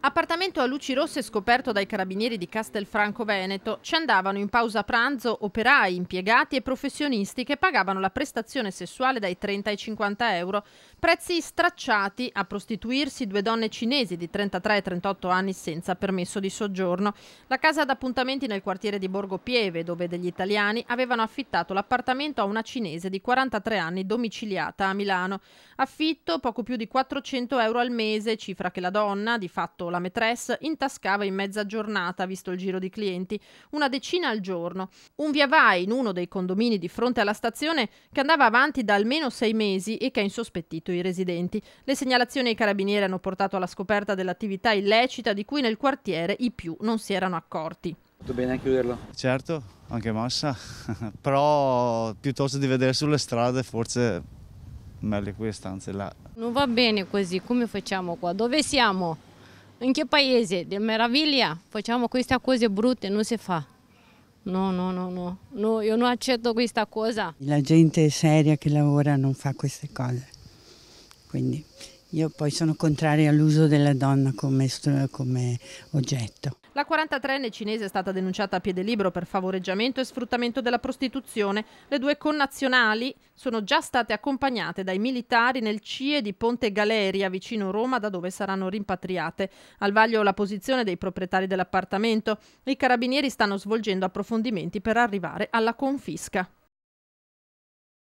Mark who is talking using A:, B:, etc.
A: Appartamento a luci rosse scoperto dai carabinieri di Castelfranco Veneto. Ci andavano in pausa pranzo operai, impiegati e professionisti che pagavano la prestazione sessuale dai 30 ai 50 euro. Prezzi stracciati. A prostituirsi due donne cinesi di 33 e 38 anni senza permesso di soggiorno. La casa d'appuntamenti nel quartiere di Borgo Pieve, dove degli italiani avevano affittato l'appartamento a una cinese di 43 anni domiciliata a Milano. Affitto poco più di 400 euro al mese, cifra che la donna, di fatto la maîtresse, intascava in mezza giornata, visto il giro di clienti, una decina al giorno. Un via vai in uno dei condomini di fronte alla stazione che andava avanti da almeno 6 mesi e che ha insospettito i residenti. Le segnalazioni ai carabinieri hanno portato alla scoperta dell'attività illecita di cui nel quartiere i più non si erano accorti.
B: Tutto bene a chiuderlo?
C: Certo, anche massa, però piuttosto di vedere sulle strade forse meglio quelle stanze là.
D: Non va bene così, come facciamo qua? Dove siamo? In che paese? Di meraviglia? Facciamo queste cose brutte, non si fa. No, io non accetto questa cosa.
E: La gente seria che lavora non fa queste cose, quindi io poi sono contraria all'uso della donna come oggetto.
A: La 43enne cinese è stata denunciata a piede libero per favoreggiamento e sfruttamento della prostituzione. Le due connazionali sono già state accompagnate dai militari nel CIE di Ponte Galeria, vicino Roma, da dove saranno rimpatriate. Al vaglio la posizione dei proprietari dell'appartamento. I carabinieri stanno svolgendo approfondimenti per arrivare alla confisca.